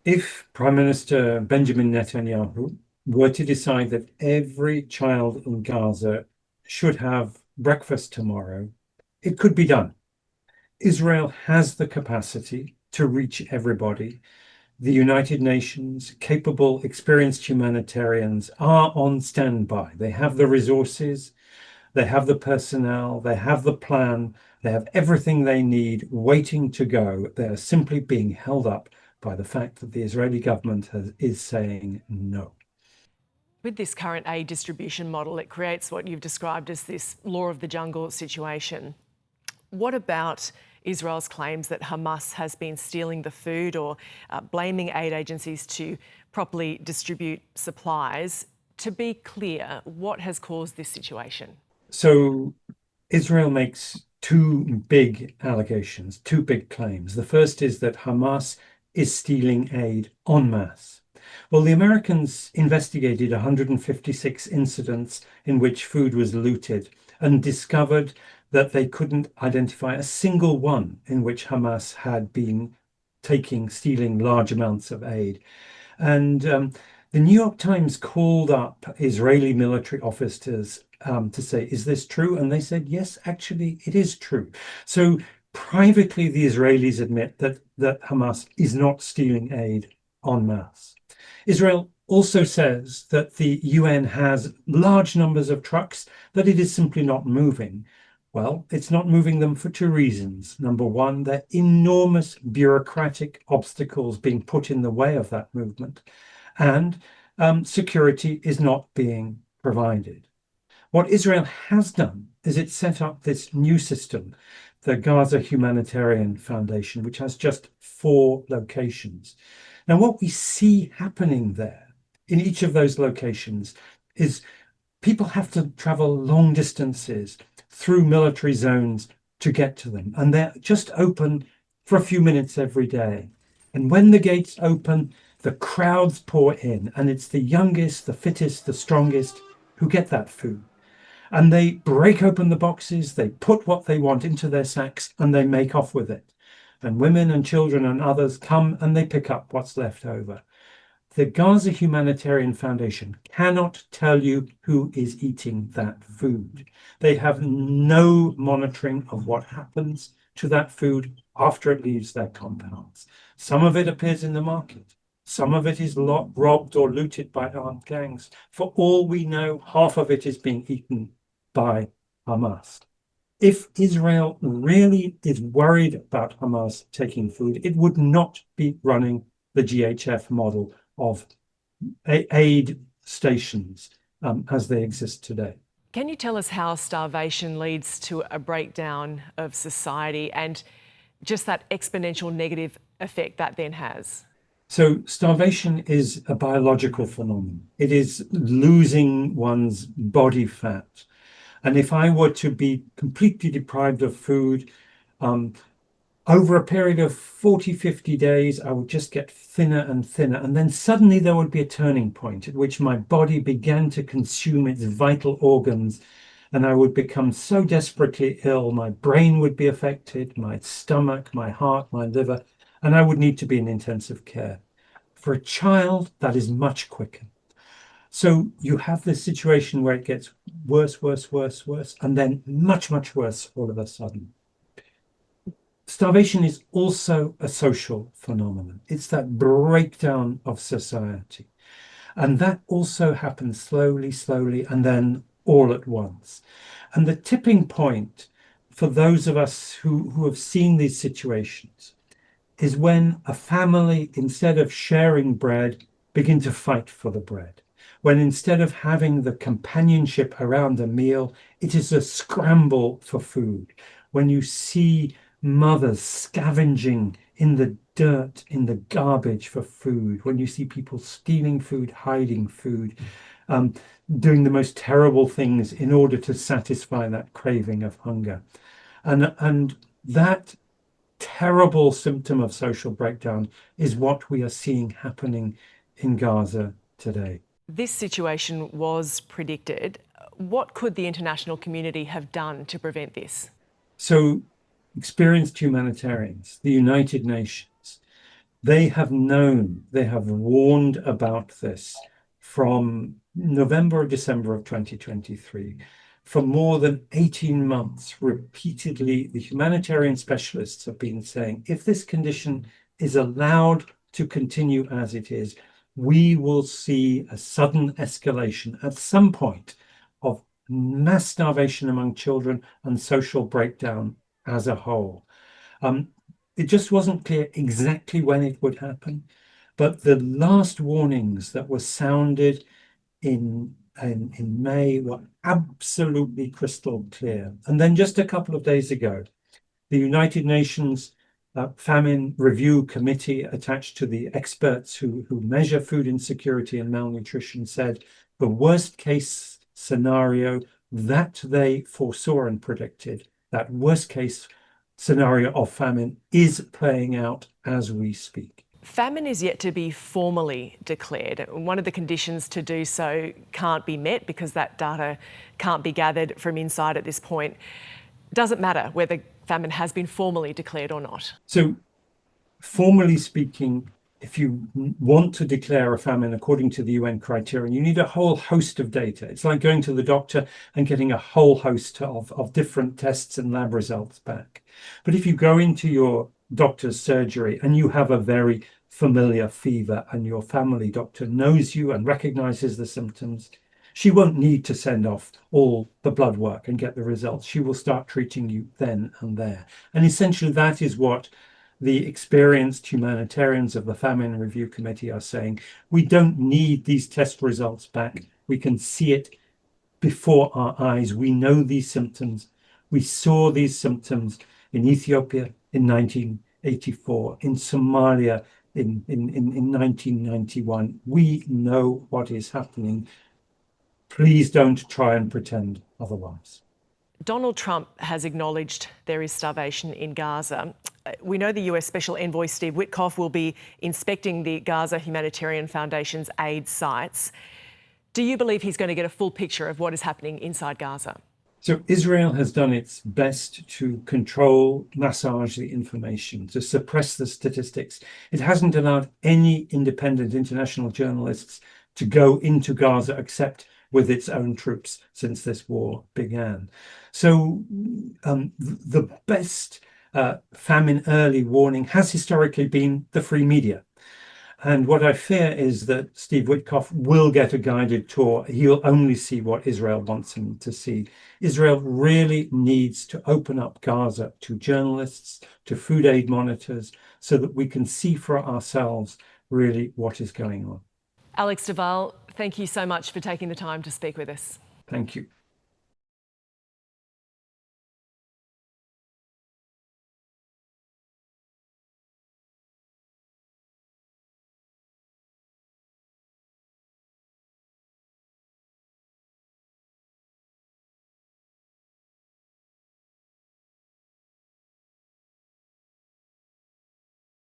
If Prime Minister Benjamin Netanyahu were to decide that every child in Gaza should have breakfast tomorrow, it could be done. Israel has the capacity to reach everybody. The United Nations, capable, experienced humanitarians are on standby. They have the resources, they have the personnel, they have the plan, they have everything they need waiting to go. They are simply being held up by the fact that the Israeli government is saying no. With this current aid distribution model, it creates what you've described as this law of the jungle situation. What about Israel's claims that Hamas has been stealing the food or blaming aid agencies to properly distribute supplies? To be clear, what has caused this situation? So Israel makes two big allegations, two big claims. The first is that Hamas is stealing aid en masse. Well, the Americans investigated 156 incidents in which food was looted and discovered that they couldn't identify a single one in which Hamas had been stealing large amounts of aid. And the New York Times called up Israeli military officers to say, is this true? And they said, yes, actually, it is true. So privately, the Israelis admit that Hamas is not stealing aid en masse. Israel also says that the UN has large numbers of trucks that it is simply not moving. Well, it's not moving them for two reasons. Number one, there are enormous bureaucratic obstacles being put in the way of that movement, and security is not being provided. What Israel has done is it set up this new system, the Gaza Humanitarian Foundation, which has just 4 locations. Now, what we see happening there in each of those locations is people have to travel long distances through military zones to get to them, and they're just open for a few minutes every day. And when the gates open, the crowds pour in, and it's the youngest, the fittest, the strongest who get that food. And they break open the boxes, they put what they want into their sacks, and they make off with it. And women and children and others come and they pick up what's left over. The Gaza Humanitarian Foundation cannot tell you who is eating that food. They have no monitoring of what happens to that food after it leaves their compounds. Some of it appears in the market. Some of it is robbed or looted by armed gangs. For all we know, half of it is being eaten by Hamas. If Israel really is worried about Hamas taking food, it would not be running the GHF model of aid stations as they exist today. Can you tell us how starvation leads to a breakdown of society and just that exponential negative effect that then has? So starvation is a biological phenomenon. It is losing one's body fat. And if I were to be completely deprived of food, over a period of 40, 50 days, I would just get thinner and thinner. And then suddenly there would be a turning point at which my body began to consume its vital organs. And I would become so desperately ill. My brain would be affected, my stomach, my heart, my liver, and I would need to be in intensive care. For a child, that is much quicker. So you have this situation where it gets worse, worse, worse, worse, and then much, much worse all of a sudden. Starvation is also a social phenomenon. It's that breakdown of society. And that also happens slowly, slowly, and then all at once. And the tipping point for those of us who have seen these situations is when a family, instead of sharing bread, begin to fight for the bread. When instead of having the companionship around a meal, it is a scramble for food. When you see mothers scavenging in the dirt, in the garbage for food, when you see people stealing food, hiding food, doing the most terrible things in order to satisfy that craving of hunger. And that terrible symptom of social breakdown is what we are seeing happening in Gaza today. This situation was predicted. What could the international community have done to prevent this? So experienced humanitarians, the United Nations, They have known, they have warned about this from November or December of 2023. For more than 18 months, repeatedly, the humanitarian specialists have been saying, if this condition is allowed to continue as it is, we will see a sudden escalation at some point of mass starvation among children and social breakdown as a whole. Um, it just wasn't clear exactly when it would happen, but the last warnings that were sounded in May were absolutely crystal clear. And then just a couple of days ago, the United Nations Famine Review Committee, attached to the experts who measure food insecurity and malnutrition, said the worst case scenario that they foresaw and predicted, that worst case scenario of famine, is playing out as we speak. Famine is yet to be formally declared. One of the conditions to do so can't be met because that data can't be gathered from inside at this point. Does it matter whether famine has been formally declared or not? So, formally speaking, if you want to declare a famine according to the UN criterion, you need a whole host of data. It's like going to the doctor and getting a whole host of different tests and lab results back. But if you go into your doctor's surgery and you have a very familiar fever and your family doctor knows you and recognizes the symptoms, she won't need to send off all the blood work and get the results. She will start treating you then and there. And essentially, that is what the experienced humanitarians of the Famine Review Committee are saying. We don't need these test results back. We can see it before our eyes. We know these symptoms. We saw these symptoms in Ethiopia in 1984, in Somalia in 1991. We know what is happening. Please don't try and pretend otherwise. Donald Trump has acknowledged there is starvation in Gaza. We know the US Special Envoy Steve Witkoff will be inspecting the Gaza Humanitarian Foundation's aid sites. Do you believe he's going to get a full picture of what is happening inside Gaza? So Israel has done its best to control, massage the information, to suppress the statistics. It hasn't allowed any independent international journalists to go into Gaza except with its own troops since this war began. So the best famine early warning has historically been the free media. And what I fear is that Steve Witkoff will get a guided tour. He'll only see what Israel wants him to see. Israel really needs to open up Gaza to journalists, to food aid monitors, so that we can see for ourselves really what is going on. Alex de Waal, thank you so much for taking the time to speak with us. Thank you.